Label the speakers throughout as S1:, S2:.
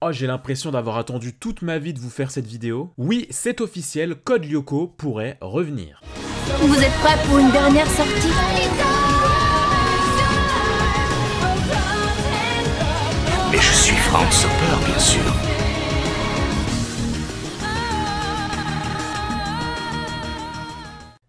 S1: Oh, j'ai l'impression d'avoir attendu toute ma vie de vous faire cette vidéo. Oui, c'est officiel, Code Lyoko pourrait revenir.
S2: Vous êtes prêts pour une dernière sortie?
S3: Mais je suis Frank Soper, bien sûr.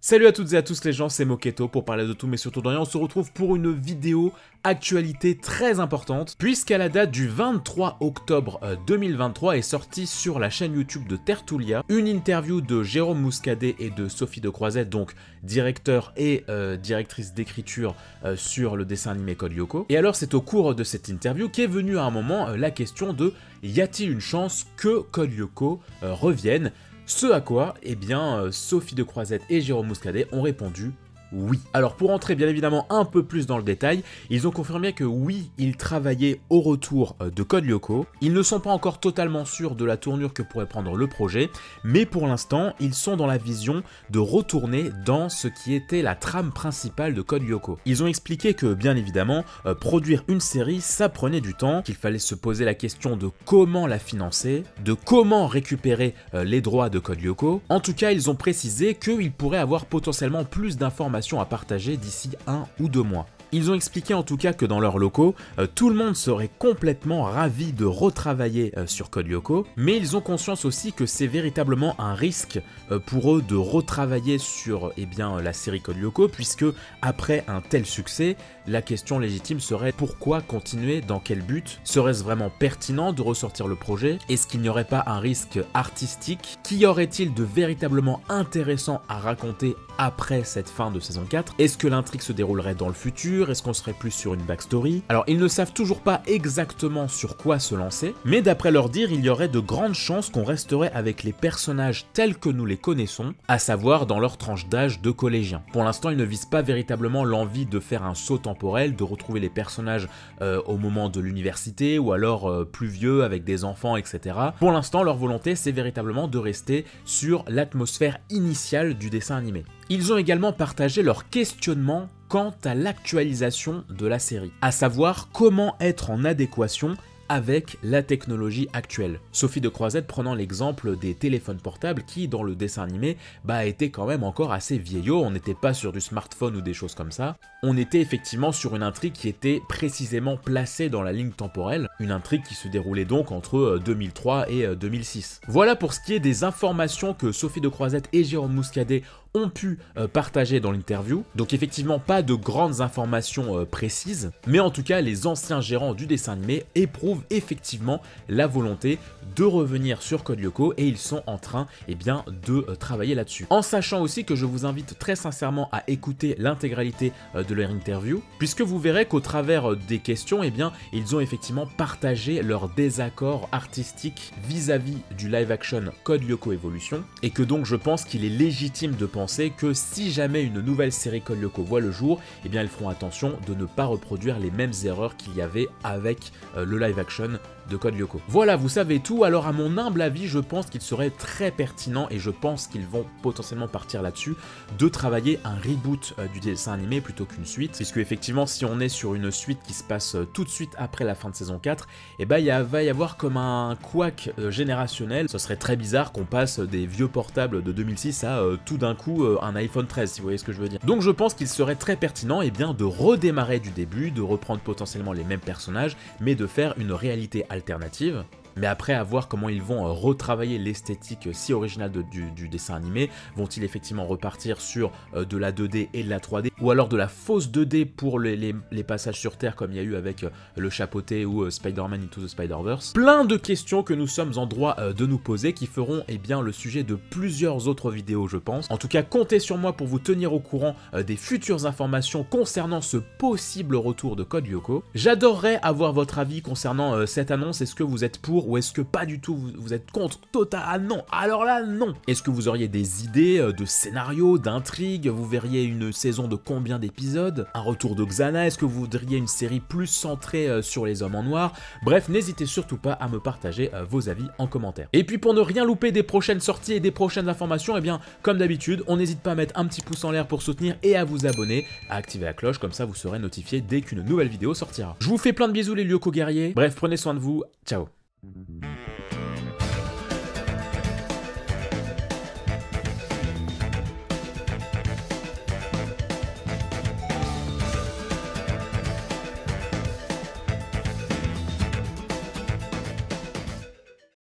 S1: Salut à toutes et à tous les gens, c'est Moketo pour parler de tout mais surtout de rien. On se retrouve pour une vidéo actualité très importante puisqu'à la date du 23 octobre 2023 est sortie sur la chaîne YouTube de Tertulia une interview de Jérôme Muscadet et de Sophie de Croisette, donc directeur et directrice d'écriture sur le dessin animé Code Lyoko. Et alors c'est au cours de cette interview qu'est venue à un moment la question de y a-t-il une chance que Code Lyoko revienne? Ce à quoi, eh bien, Sophie de Croisette et Jérôme Muscadet ont répondu oui. Alors pour entrer bien évidemment un peu plus dans le détail, ils ont confirmé que oui, ils travaillaient au retour de Code Lyoko. Ils ne sont pas encore totalement sûrs de la tournure que pourrait prendre le projet, mais pour l'instant, ils sont dans la vision de retourner dans ce qui était la trame principale de Code Lyoko. Ils ont expliqué que bien évidemment, produire une série, ça prenait du temps, qu'il fallait se poser la question de comment la financer, de comment récupérer les droits de Code Lyoko. En tout cas, ils ont précisé qu'ils pourraient avoir potentiellement plus d'informations à partager d'ici 1 ou 2 mois. Ils ont expliqué en tout cas que dans leurs locaux, tout le monde serait complètement ravi de retravailler sur Code Lyoko, mais ils ont conscience aussi que c'est véritablement un risque pour eux de retravailler sur la série Code Lyoko, puisque après un tel succès, la question légitime serait pourquoi continuer, dans quel but? Serait-ce vraiment pertinent de ressortir le projet? Est-ce qu'il n'y aurait pas un risque artistique? Qu'y aurait-il de véritablement intéressant à raconter après cette fin de saison 4? Est-ce que l'intrigue se déroulerait dans le futur? Est-ce qu'on serait plus sur une backstory? Alors ils ne savent toujours pas exactement sur quoi se lancer, mais d'après leur dire, il y aurait de grandes chances qu'on resterait avec les personnages tels que nous les connaissons, à savoir dans leur tranche d'âge de collégiens. Pour l'instant, ils ne visent pas véritablement l'envie de faire un saut temporel, de retrouver les personnages au moment de l'université, ou alors plus vieux avec des enfants, etc. Pour l'instant, leur volonté, c'est véritablement de rester sur l'atmosphère initiale du dessin animé. Ils ont également partagé leur questionnement quant à l'actualisation de la série, à savoir comment être en adéquation avec la technologie actuelle. Sophie de Croisette prenant l'exemple des téléphones portables qui, dans le dessin animé, étaient quand même encore assez vieillots. On n'était pas sur du smartphone ou des choses comme ça. On était effectivement sur une intrigue qui était précisément placée dans la ligne temporelle, une intrigue qui se déroulait donc entre 2003 et 2006. Voilà pour ce qui est des informations que Sophie de Croisette et Jérôme Muscadet ont pu partager dans l'interview. Donc effectivement pas de grandes informations précises, mais en tout cas les anciens gérants du dessin animé éprouvent effectivement la volonté de revenir sur Code Lyoko et ils sont en train de travailler là-dessus. En sachant aussi que je vous invite très sincèrement à écouter l'intégralité de leur interview, puisque vous verrez qu'au travers des questions, ils ont effectivement partagé leur désaccord artistique vis-à-vis du live action Code Lyoko Evolution, et que donc je pense qu'il est légitime de penser que si jamais une nouvelle série Code Lyoko voit le jour, ils feront attention de ne pas reproduire les mêmes erreurs qu'il y avait avec le live action de Code Lyoko. Voilà, vous savez tout. Alors à mon humble avis, je pense qu'il serait très pertinent, et je pense qu'ils vont potentiellement partir là-dessus, de travailler un reboot du dessin animé plutôt qu'une suite, puisque effectivement si on est sur une suite qui se passe tout de suite après la fin de saison 4, il va y avoir comme un couac générationnel. Ce serait très bizarre qu'on passe des vieux portables de 2006 à tout d'un coup un iPhone 13, si vous voyez ce que je veux dire. Donc je pense qu'il serait très pertinent de redémarrer du début, de reprendre potentiellement les mêmes personnages, mais de faire une réalité alternative. Mais après, à voir comment ils vont retravailler l'esthétique si originale du dessin animé. Vont-ils effectivement repartir sur de la 2D et de la 3D, ou alors de la fausse 2D pour les passages sur Terre comme il y a eu avec le chapeauté ou Spider-Man Into the Spider-Verse. Plein de questions que nous sommes en droit de nous poser, qui feront le sujet de plusieurs autres vidéos, je pense. En tout cas, comptez sur moi pour vous tenir au courant des futures informations concernant ce possible retour de Code Lyoko. J'adorerais avoir votre avis concernant cette annonce. Est-ce que vous êtes pour, ou est-ce que pas du tout, vous êtes contre? Total, ah non, alors là non. Est-ce que vous auriez des idées de scénario, d'intrigue? Vous verriez une saison de combien d'épisodes? Un retour de Xana? Est-ce que vous voudriez une série plus centrée sur les hommes en noir? Bref, n'hésitez surtout pas à me partager vos avis en commentaire. Et puis pour ne rien louper des prochaines sorties et des prochaines informations, comme d'habitude, on n'hésite pas à mettre un petit pouce en l'air pour soutenir et à vous abonner, à activer la cloche, comme ça vous serez notifié dès qu'une nouvelle vidéo sortira. Je vous fais plein de bisous les Lyoko guerriers. Bref, prenez soin de vous, ciao.